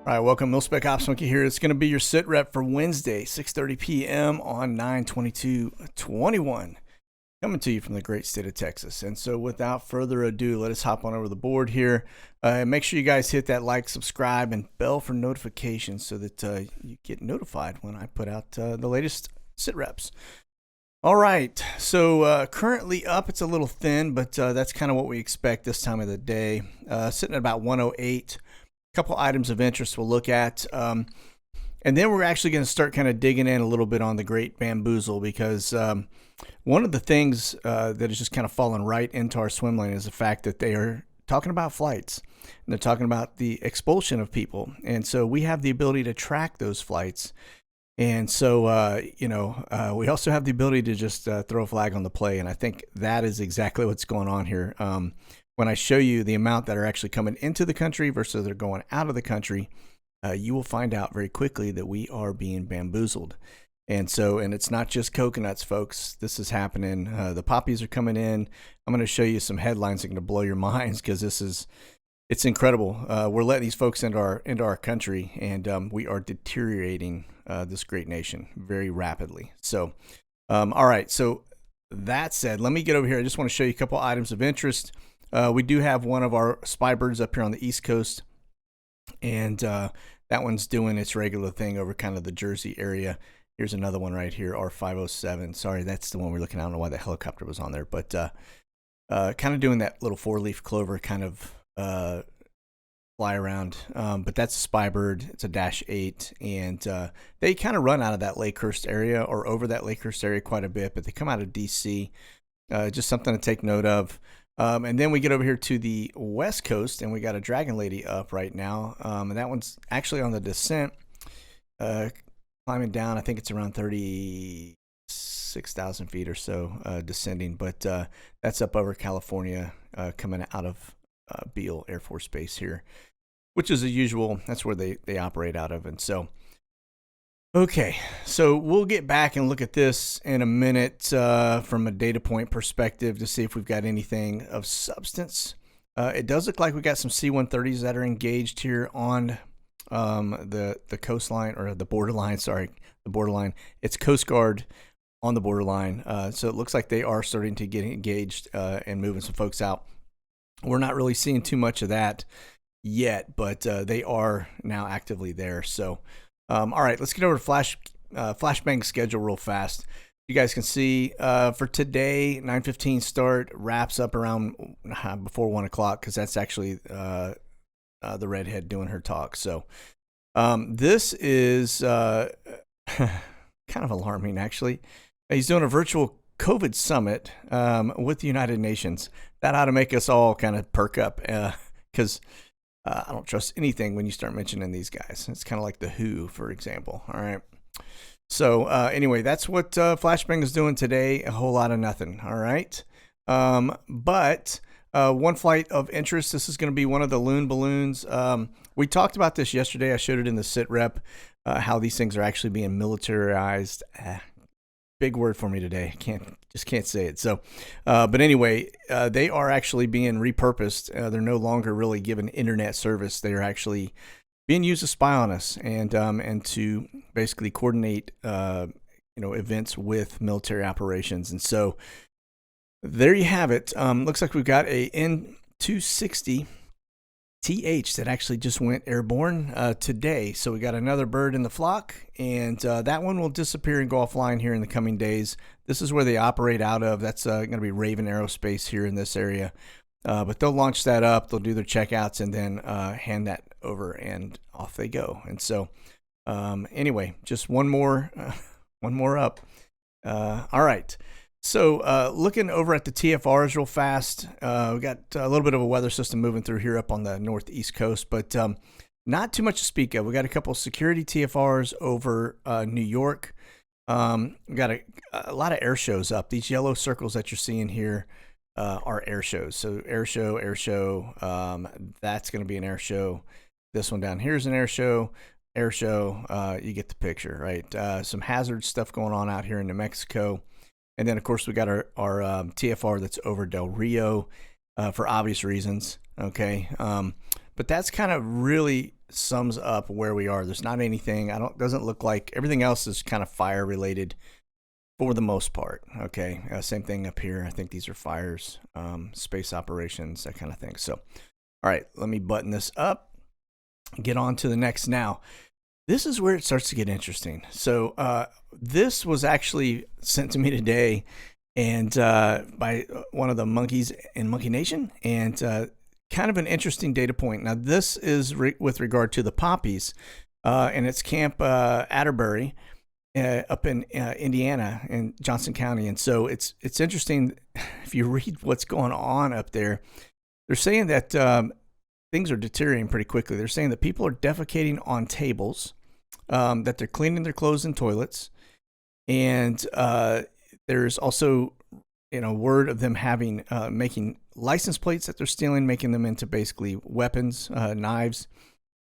All right, welcome. Milspec Ops Monkey here. It's going to be your sit rep for Wednesday, 6:30 p.m. on 9/22/21, coming to you from the great state of Texas. And so without further ado, let us hop on over the board here. Make sure you guys hit that like, subscribe, and bell for notifications so that you get notified when I put out the latest sit reps. All right, so currently up, it's a little thin, but that's kind of what we expect this time of the day. Sitting at about 108. Couple items of interest we'll look at, and then we're actually going to start kind of digging in a little bit on the great Bamboozle, because one of the things that has just kind of fallen right into our swim lane is the fact that they are talking about flights, and they're talking about the expulsion of people, and so we have the ability to track those flights. And so, we also have the ability to just throw a flag on the play, and I think that is exactly what's going on here. When I show you the amount that are actually coming into the country versus they're going out of the country, you will find out very quickly that we are being bamboozled. And so, and it's not just coconuts, folks. This is happening. The poppies are coming in. I'm going to show you some headlines that are going to blow your minds, because it's incredible. We're letting these folks into our country, and we are deteriorating this great nation very rapidly. So, all right. So that said, let me get over here. I just want to show you a couple items of interest. We do have one of our spy birds up here on the East Coast, and that one's doing its regular thing over kind of the Jersey area. Here's another one right here, R507. Sorry, that's the one we're looking at. I don't know why the helicopter was on there, but kind of doing that little four-leaf clover kind of fly around. But that's a spy bird. It's a -8, and they kind of run out of that Lakehurst area or over that Lakehurst area quite a bit, but they come out of D.C. Just something to take note of. And then we get over here to the West Coast, and we got a Dragon Lady up right now. And that one's actually on the descent, climbing down. I think it's around 36,000 feet or so, descending. But that's up over California, coming out of Beale Air Force Base here, which is the usual. That's where they operate out of. And so, okay, so we'll get back and look at this in a minute from a data point perspective to see if we've got anything of substance. It does look like we got some C-130s that are engaged here on the coastline, or the borderline. Sorry, the borderline. It's Coast Guard on the borderline. So it looks like they are starting to get engaged and moving some folks out. We're not really seeing too much of that yet, but they are now actively there. So. All right, let's get over to Flashbang Schedule real fast. You guys can see for today, 9:15 start, wraps up around before 1 o'clock, because that's actually the redhead doing her talk. So this is kind of alarming, actually. He's doing a virtual COVID summit with the United Nations. That ought to make us all kind of perk up, because I don't trust anything when you start mentioning these guys. It's kind of like the WHO, for example. All right. So anyway, that's what Flashbang is doing today. A whole lot of nothing. All right. But one flight of interest. This is going to be one of the Loon Balloons. We talked about this yesterday. I showed it in the sit rep, how these things are actually being militarized. Big word for me today. Just can't say it. So, but anyway, they are actually being repurposed. They're no longer really given internet service. They are actually being used to spy on us and to basically coordinate, events with military operations. And so there you have it. Looks like we've got a N260 TH that actually just went airborne today. So we got another bird in the flock, and that one will disappear and go offline here in the coming days. This is where they operate out of. That's going to be Raven Aerospace here in this area. But they'll launch that up. They'll do their checkouts and then hand that over, and off they go. And so anyway, just one more up. All right. So looking over at the TFRs real fast, we got a little bit of a weather system moving through here up on the northeast coast, but not too much to speak of. We got a couple of security TFRs over New York. We got a lot of air shows up. These yellow circles that you're seeing here are air shows. So air show. That's going to be an air show. This one down here is an air show. You get the picture, right? Some hazard stuff going on out here in New Mexico. And then, of course, we got our TFR that's over Del Rio for obvious reasons, okay? But that's kind of really sums up where we are. There's not anything. Doesn't look like everything else is kind of fire related for the most part. Okay, same thing up here. I think these are fires, space operations, that kind of thing. So, all right, let me button this up. Get on to the next now. This is where it starts to get interesting. So this was actually sent to me today, and by one of the monkeys in Monkey Nation, and kind of an interesting data point. Now this is with regard to the poppies, and it's Camp Atterbury up in Indiana in Johnson County. And so it's interesting if you read what's going on up there. They're saying that things are deteriorating pretty quickly. They're saying that people are defecating on tables, that they're cleaning their clothes in toilets, and there's also word of them having making license plates that they're stealing, making them into basically weapons, knives,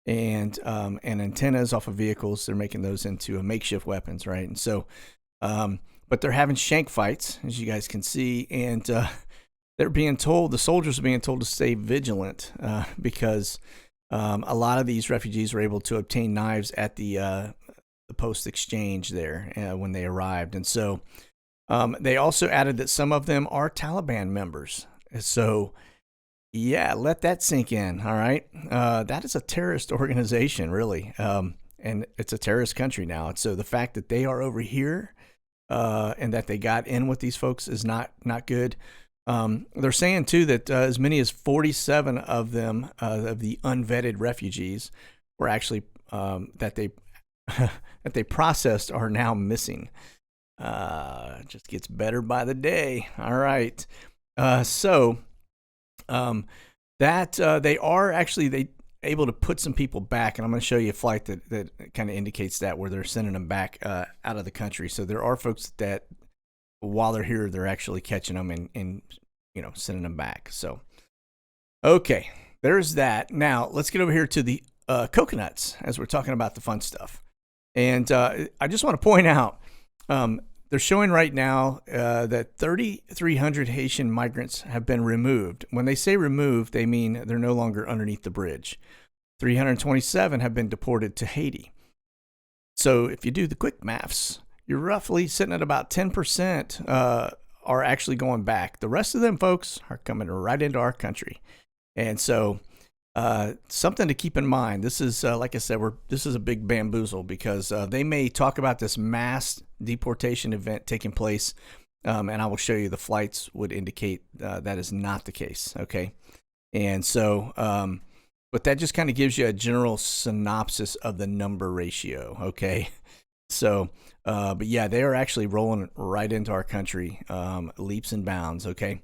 and antennas off of vehicles. They're making those into makeshift weapons, right? And so, but they're having shank fights, as you guys can see, and the soldiers are being told to stay vigilant because a lot of these refugees were able to obtain knives at the post exchange there when they arrived. And so they also added that some of them are Taliban members. So, yeah, let that sink in, all right? That is a terrorist organization, really, and it's a terrorist country now. And so the fact that they are over here and that they got in with these folks is not good. They're saying, too, that as many as 47 of them, of the unvetted refugees, were actually that they processed are now missing. It just gets better by the day. All right. So they are actually able to put some people back, and I'm going to show you a flight that kind of indicates that, where they're sending them back out of the country. So there are folks that while they're here, they're actually catching them and sending them back. So, okay, there's that. Now let's get over here to the coconuts, as we're talking about the fun stuff. And I just want to point out, they're showing right now that 3,300 Haitian migrants have been removed. When they say removed, they mean they're no longer underneath the bridge. 327 have been deported to Haiti. So if you do the quick maths, you're roughly sitting at about 10% are actually going back. The rest of them folks are coming right into our country. And so something to keep in mind. This is, like I said, this is a big bamboozle, because they may talk about this mass deportation event taking place, and I will show you the flights would indicate that is not the case, okay? And so, but that just kind of gives you a general synopsis of the number ratio, okay? So, but yeah, they are actually rolling right into our country, leaps and bounds, okay?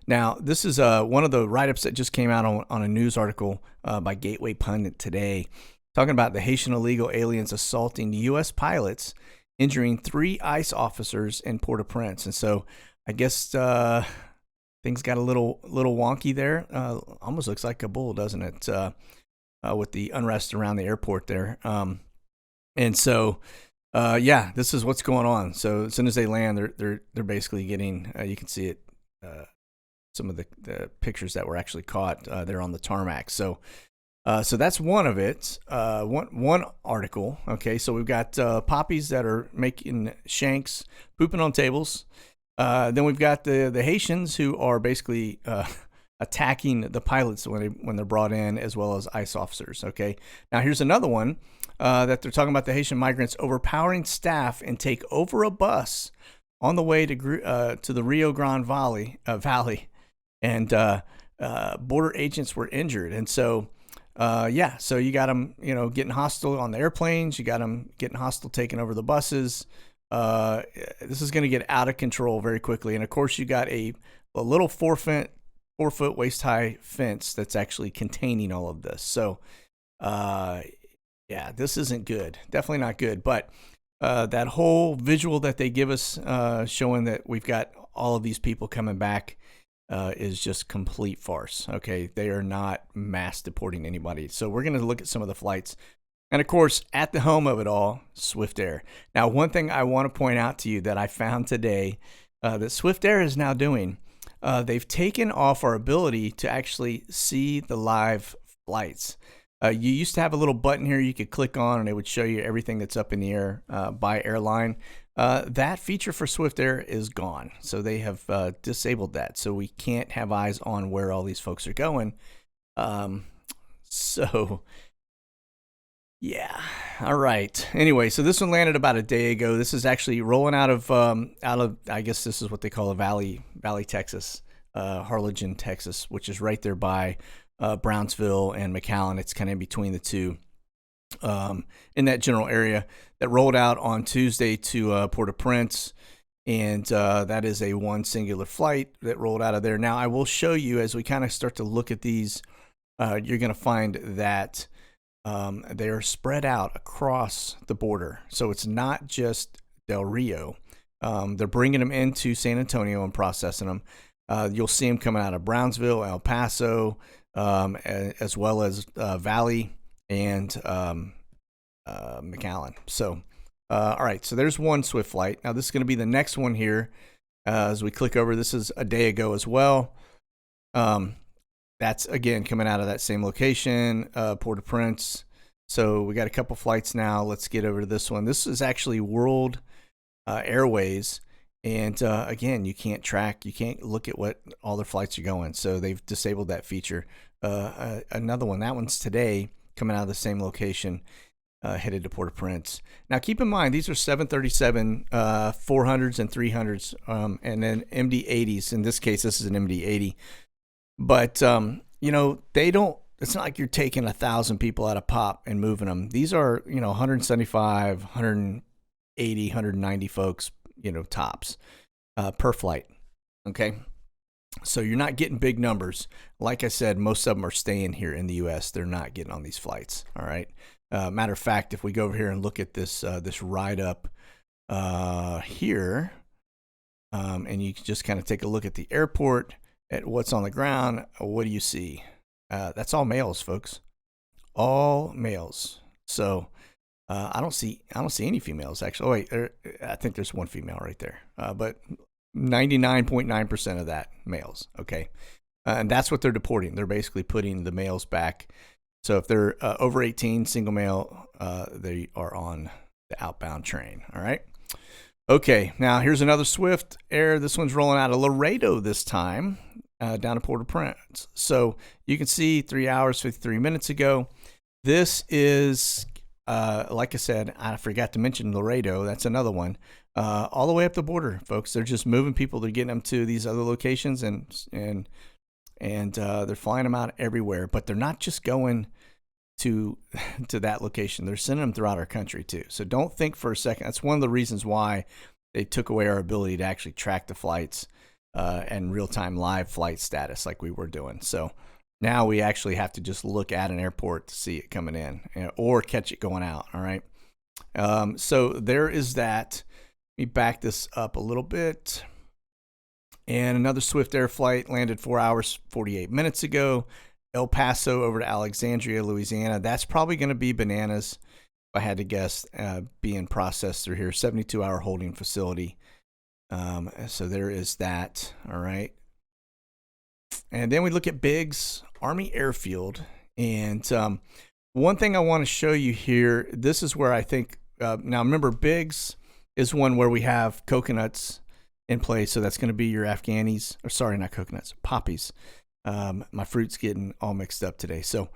Now, this is one of the write-ups that just came out on a news article by Gateway Pundit today, talking about the Haitian illegal aliens assaulting U.S. pilots, injuring 3 ICE officers in Port-au-Prince. And so I guess things got a little wonky there. Almost looks like Kabul, doesn't it, with the unrest around the airport there. And so, yeah, this is what's going on. So as soon as they land, they're basically getting, you can see it, some of the pictures that were actually caught there on the tarmac. So that's one of it. One article. Okay, so we've got poppies that are making shanks, pooping on tables. Then we've got the Haitians who are basically attacking the pilots when they're brought in, as well as ICE officers. Okay, now here's another one that they're talking about: the Haitian migrants overpowering staff and take over a bus on the way to the Rio Grande Valley, and border agents were injured. And so, so you got them, getting hostile on the airplanes. You got them getting hostile, taking over the buses. This is going to get out of control very quickly. And of course, you got a little 4 foot waist high fence that's actually containing all of this. So, yeah, this isn't good. Definitely not good. But that whole visual that they give us, showing that we've got all of these people coming back, is just complete farce. Okay, they are not mass deporting anybody. So we're going to look at some of the flights. And of course, at the home of it all, Swift Air. Now, one thing I want to point out to you that I found today that Swift Air is now doing, they've taken off our ability to actually see the live flights. You used to have a little button here you could click on, and it would show you everything that's up in the air by airline. That feature for Swift Air is gone. So they have disabled that. So we can't have eyes on where all these folks are going. So, yeah. All right. Anyway, so this one landed about a day ago. This is actually rolling out of I guess this is what they call a Valley, Texas, Harlingen, Texas, which is right there by Brownsville and McAllen. It's kind of in between the two. In that general area, that rolled out on Tuesday to Port-au-Prince, and that is a one singular flight that rolled out of there. Now, I will show you as we kind of start to look at these, you're going to find that they are spread out across the border. So it's not just Del Rio. They're bringing them into San Antonio and processing them. You'll see them coming out of Brownsville, El Paso, as well as Valley and McAllen. So, all right, so there's one Swift flight. Now, this is going to be the next one here. As we click over, this is a day ago as well. That's, again, coming out of that same location, Port-au-Prince. So we got a couple flights now. Let's get over to this one. This is actually World Airways. And, again, you can't look at what all their flights are going. So they've disabled that feature. Another one, that one's today, coming out of the same location, headed to Port-au-Prince. Now, keep in mind, these are 737 400s and 300s, and then MD-80s. In this case, this is an MD-80. But, it's not like you're taking 1,000 people out of pop and moving them. These are, 175, 180, 190 folks, tops per flight. Okay. So you're not getting big numbers. Like I said, most of them are staying here in the U.S. They're not getting on these flights. All right. Matter of fact, if we go over here and look at this ride up here, and you can just kind of take a look at the airport, at what's on the ground, what do you see? That's all males, folks. All males. So I don't see any females actually. Oh wait, I think there's one female right there. But 99.9% of that males. Okay. And that's what they're deporting. They're basically putting the males back. So if they're over 18, single male, they are on the outbound train. All right. Okay. Now here's another Swift Air. This one's rolling out of Laredo this time, down to Port-au-Prince. So you can see 3 hours, 53 minutes ago. This is, like I said, I forgot to mention Laredo. That's another one. All the way up the border, folks. They're just moving people. They're getting them to these other locations, and they're flying them out everywhere. But they're not just going to that location. They're sending them throughout our country too. So don't think for a second. That's one of the reasons why they took away our ability to actually track the flights and real-time live flight status like we were doing. So now we actually have to just look at an airport to see it coming in or catch it going out. All right. So there is that. Let me back this up a little bit. And another Swift Air flight landed 4 hours, 48 minutes ago. El Paso over to Alexandria, Louisiana. That's probably going to be bananas, if I had to guess, being processed through here. 72-hour holding facility. So there is that. All right. And then we look at Biggs Army Airfield. And one thing I want to show you here, this is where I think, now remember, Biggs is one where we have coconuts in place. So that's going to be your Afghanis, or sorry, not coconuts, poppies. My fruit's getting all mixed up today. So,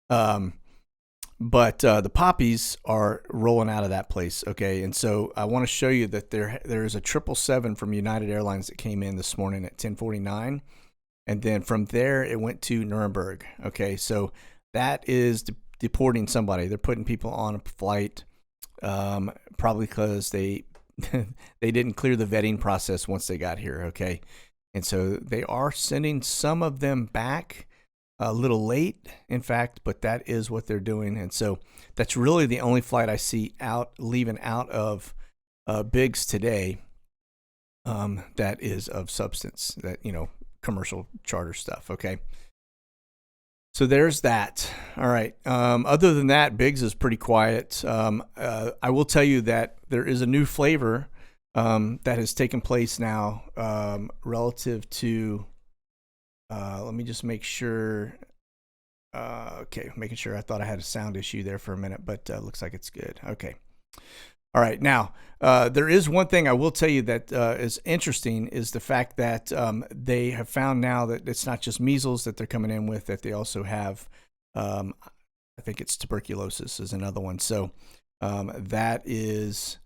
but the poppies are rolling out of that place. Okay. And so I want to show you that there is a 777 from United Airlines that came in this morning at 10:49. And then from there, it went to Nuremberg. Okay. So that is deporting somebody. They're putting people on a flight, probably because they didn't clear the vetting process once they got here. Okay. And so they are sending some of them back a little late, in fact, but that is what they're doing. And so that's really the only flight I see leaving out of Biggs today that is of substance, that, commercial charter stuff. Okay. So there's that. All right. Other than that, Biggs is pretty quiet. I will tell you that there is a new flavor that has taken place now relative to, let me just make sure Okay, making sure. I thought I had a sound issue there for a minute, but looks like it's good. Okay. All right. Now, there is one thing I will tell you that is interesting is the fact that they have found now that it's not just measles that they're coming in with, that they also have, I think it's tuberculosis is another one. So that is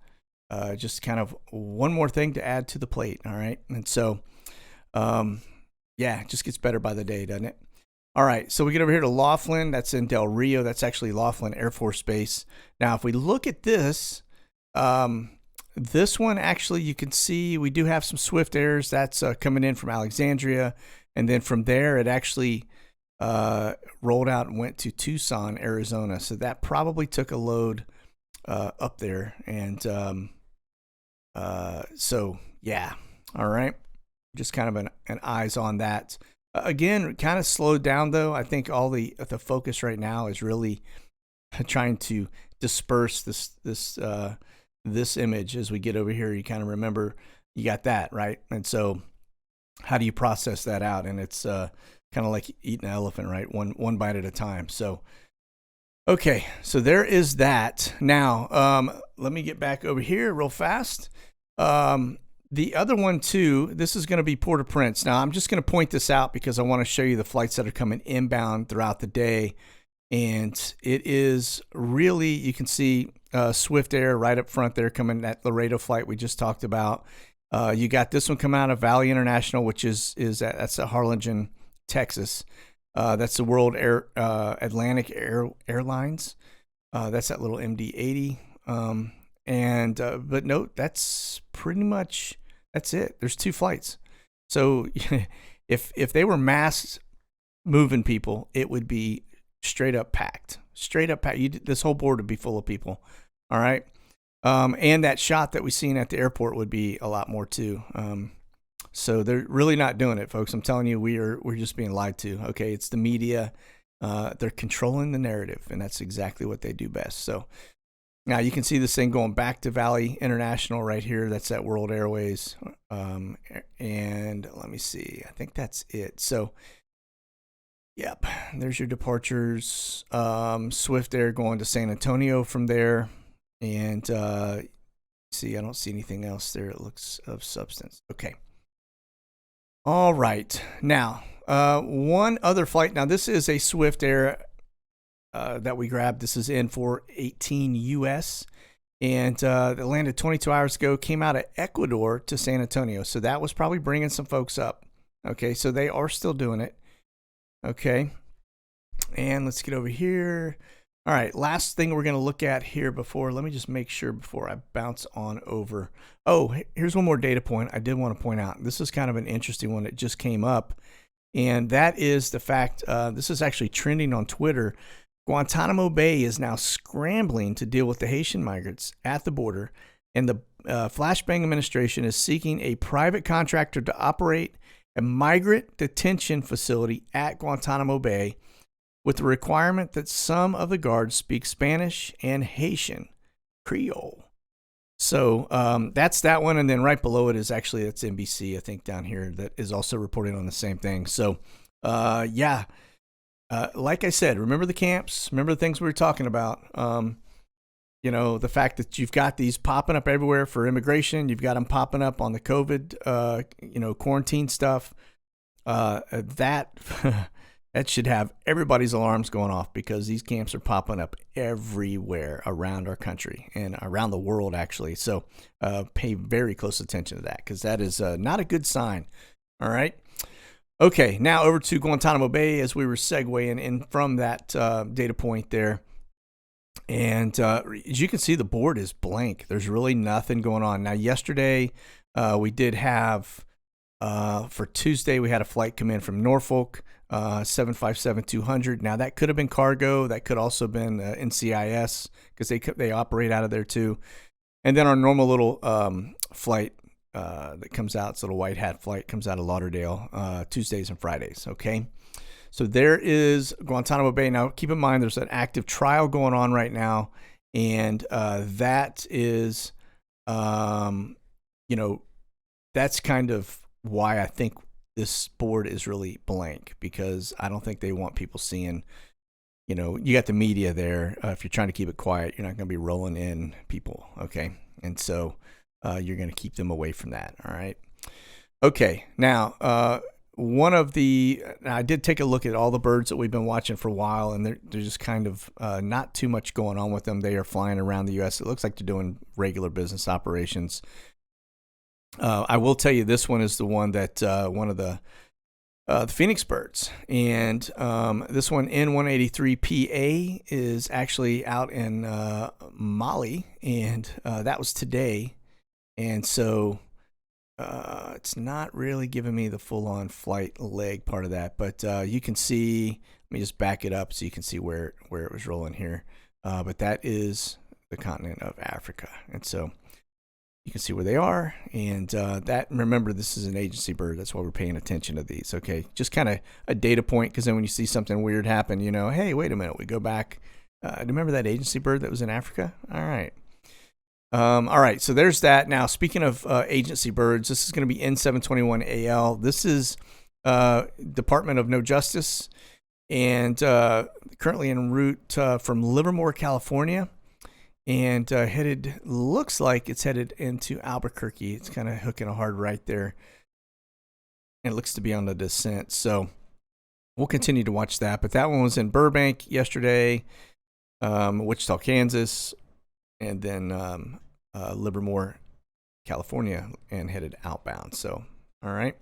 just kind of one more thing to add to the plate. All right. And so, yeah, it just gets better by the day, doesn't it? All right, so we get over here to Laughlin. That's in Del Rio. That's actually Laughlin Air Force Base. Now, if we look at this, this one actually, you can see we do have some Swift Airs. That's coming in from Alexandria. And then from there, it actually rolled out and went to Tucson, Arizona. So that probably took a load up there. And so, yeah, all right. Just kind of an eyes on that. Again, kind of slowed down though. I think all the focus right now is really trying to disperse this image as we get over here. You kind of remember you got that right, and so how do you process that out? And it's kind of like eating an elephant, right? One bite at a time. So okay, so there is that. Now let me get back over here real fast. The other one, too, this is going to be Port-au-Prince. Now, I'm just going to point this out because I want to show you the flights that are coming inbound throughout the day. And it is really, you can see Swift Air right up front there coming, that Laredo flight we just talked about. You got this one coming out of Valley International, which that's at Harlingen, Texas. That's the World Atlantic Airlines. That's that little MD-80. But note, that's pretty much... That's it. There's 2 flights. So if they were mass moving people, it would be straight up packed. Straight up packed. This whole board would be full of people. All right. And that shot that we seen at the airport would be a lot more too. So they're really not doing it, folks. I'm telling you, we're just being lied to. Okay, it's the media. They're controlling the narrative, and that's exactly what they do best. So now you can see this thing going back to Valley International right here. That's at World Airways. And let me see. I think that's it. So, yep, there's your departures. Swift Air going to San Antonio from there. And see, I don't see anything else there. It looks of substance. Okay. All right. Now, one other flight. Now, this is a Swift Air that we grabbed. This is in for 18 US, and it landed 22 hours ago, came out of Ecuador to San Antonio. So that was probably bringing some folks up. Okay, so they are still doing it. Okay, and let's get over here. All right, last thing we're going to look at here let me just make sure before I bounce on over. Oh, here's one more data point I did want to point out. This is kind of an interesting one that just came up, and that is the fact, this is actually trending on Twitter. Guantanamo Bay is now scrambling to deal with the Haitian migrants at the border, and the Flashbang administration is seeking a private contractor to operate a migrant detention facility at Guantanamo Bay with the requirement that some of the guards speak Spanish and Haitian Creole. So that's that one, and then right below it is actually, that's NBC, I think, down here, that is also reporting on the same thing. So, yeah. Like I said, remember the camps, remember the things we were talking about. You know, the fact that you've got these popping up everywhere for immigration, you've got them popping up on the COVID, quarantine stuff. That should have everybody's alarms going off, because these camps are popping up everywhere around our country and around the world, actually. So pay very close attention to that, because that is not a good sign. All right. Okay, now over to Guantanamo Bay as we were segueing in from that data point there. And as you can see, the board is blank. There's really nothing going on. Now, yesterday we did have, for Tuesday, we had a flight come in from Norfolk, 757-200. Now, that could have been cargo. That could also have been NCIS, because they operate out of there too. And then our normal little flight that comes out, it's a little white hat flight, comes out of Lauderdale Tuesdays and Fridays. Okay, so there is Guantanamo Bay. Now, keep in mind, there's an active trial going on right now, and that is, that's kind of why I think this board is really blank, because I don't think they want people seeing you know, you got the media there. If you're trying to keep it quiet, you're not going to be rolling in people, okay? And so you're going to keep them away from that, all right? Okay, now, I did take a look at all the birds that we've been watching for a while, and they're just kind of not too much going on with them. They are flying around the U.S. It looks like they're doing regular business operations. I will tell you, this one is the one that one of the Phoenix birds, and this one N183PA is actually out in Mali, and that was today, and so it's not really giving me the full-on flight leg part of that, but you can see. Let me just back it up so you can see where it was rolling here. But that is the continent of Africa, and so you can see where they are. And that, remember, this is an agency bird. That's why we're paying attention to these. Okay, just kind of a data point, because then when you see something weird happen, you know, hey, wait a minute, we go back. Remember that agency bird that was in Africa? All right. All right, so there's that. Now, speaking of agency birds, this is going to be N721AL. This is Department of No Justice, and currently en route from Livermore, California, and looks like it's headed into Albuquerque. It's kind of hooking a hard right there. And it looks to be on the descent, so we'll continue to watch that. But that one was in Burbank yesterday, Wichita, Kansas, and then Livermore, California, and headed outbound. So, all right.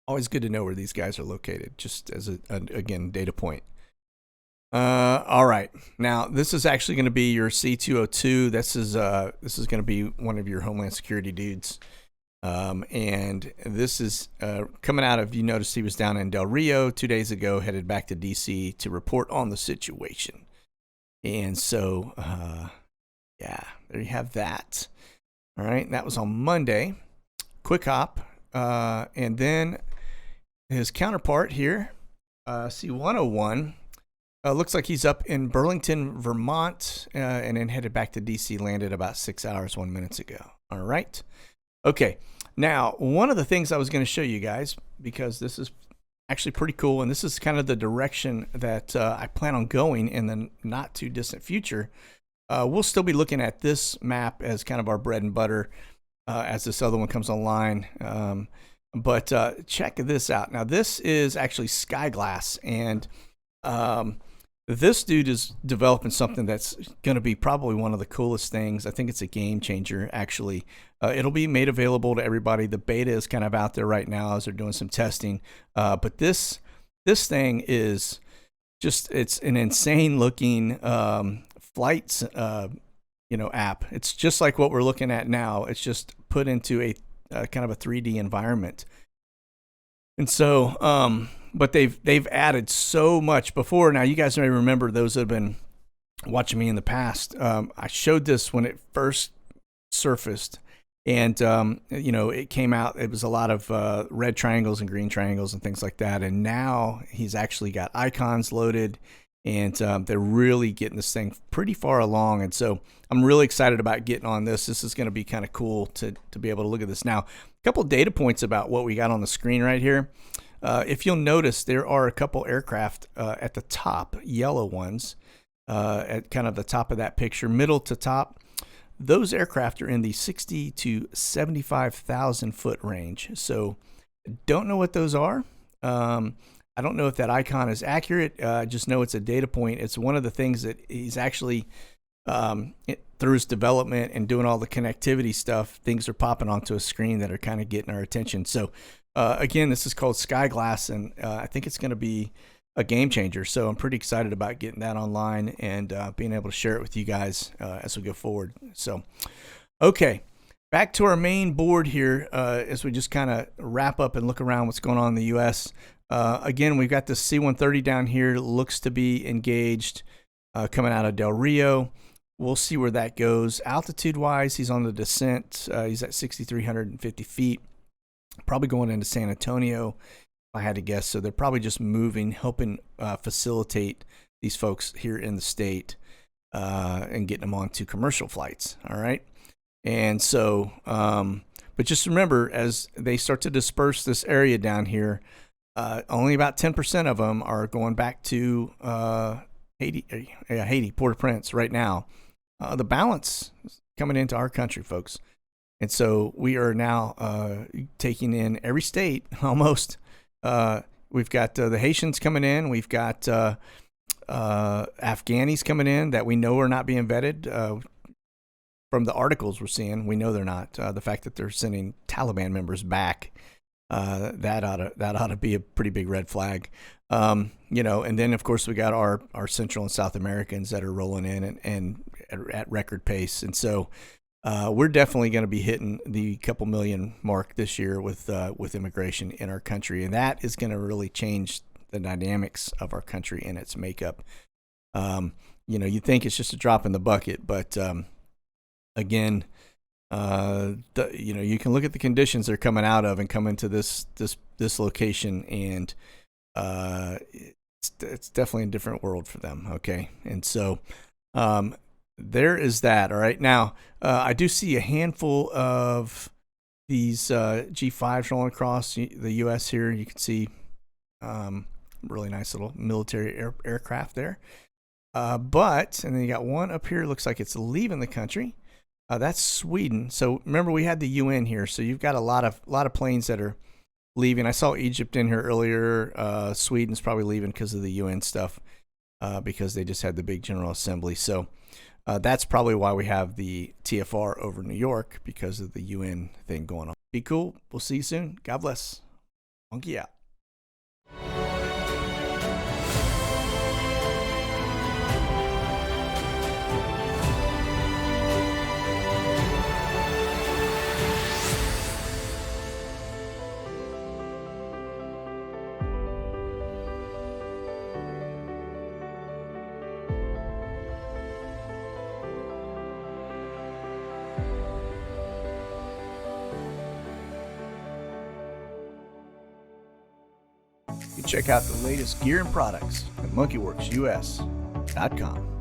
Always good to know where these guys are located, just as again, data point. All right. Now, this is actually going to be your C202. This is going to be one of your Homeland Security dudes. And this is coming out of, you noticed he was down in Del Rio 2 days ago, headed back to D.C. to report on the situation. And so, yeah, there you have that. All right. That was on Monday. Quick hop. And then his counterpart here, C101, looks like he's up in Burlington, Vermont, and then headed back to D.C., landed about 6 hours, 1 minute ago. All right. Okay. Now, one of the things I was going to show you guys, because this is actually pretty cool, and this is kind of the direction that I plan on going in the not too distant future. We'll still be looking at this map as kind of our bread and butter as this other one comes online. But check this out. Now, this is actually Skyglass, and this dude is developing something that's going to be probably one of the coolest things. I think it's a game changer, actually. It'll be made available to everybody. The beta is kind of out there right now as they're doing some testing. But this thing is just, it's an insane looking flights app. It's just like what we're looking at now. It's just put into a kind of a 3D environment. And so, but they've added so much before. Now, you guys may remember, those that have been watching me in the past, I showed this when it first surfaced, and it came out. It was a lot of red triangles and green triangles and things like that. And now he's actually got icons loaded, and they're really getting this thing pretty far along. And so I'm really excited about getting on this. This is going to be kind of cool to be able to look at this. Now, a couple data points about what we got on the screen right here. If you'll notice, there are a couple aircraft at the top, yellow ones, at kind of the top of that picture, middle to top. Those aircraft are in the 60 to 75,000 foot range. So don't know what those are. I don't know if that icon is accurate. I just know it's a data point. It's one of the things that he's actually, through his development and doing all the connectivity stuff, things are popping onto a screen that are kind of getting our attention. So again, this is called Skyglass, and I think it's going to be a game changer. So I'm pretty excited about getting that online and being able to share it with you guys as we go forward. So, okay, back to our main board here as we just kind of wrap up and look around what's going on in the U.S. Again, we've got the C-130 down here, looks to be engaged coming out of Del Rio. We'll see where that goes. Altitude-wise, he's on the descent. He's at 6,350 feet. Probably going into San Antonio, if I had to guess. So they're probably just moving, helping facilitate these folks here in the state and getting them onto commercial flights. All right. And so, but just remember, as they start to disperse this area down here, Only about 10% of them are going back to Haiti, Port-au-Prince right now. The balance is coming into our country, folks. And so we are now taking in every state almost. We've got the Haitians coming in. We've got Afghanis coming in that we know are not being vetted. From the articles we're seeing, we know they're not. The fact that they're sending Taliban members back, that ought to be a pretty big red flag. And then of course we got our Central and South Americans that are rolling in and at record pace. And so we're definitely going to be hitting the couple million mark this year with immigration in our country, and that is going to really change the dynamics of our country and its makeup. You think it's just a drop in the bucket, but again, you can look at the conditions they're coming out of and come into this location, and it's definitely a different world for them. Okay, and so there is that. All right, now I do see a handful of these G5s rolling across the U.S. here. You can see really nice little military aircraft there. And then you got one up here. Looks like it's leaving the country. That's Sweden. So remember, we had the UN here, so you've got a lot of planes that are leaving. I saw Egypt in here earlier. Sweden's probably leaving because of the UN stuff, because they just had the big General Assembly. So that's probably why we have the TFR over New York, because of the UN thing going on. Be cool. We'll see you soon. God bless. Monkey out. You can check out the latest gear and products at monkeyworxus.com.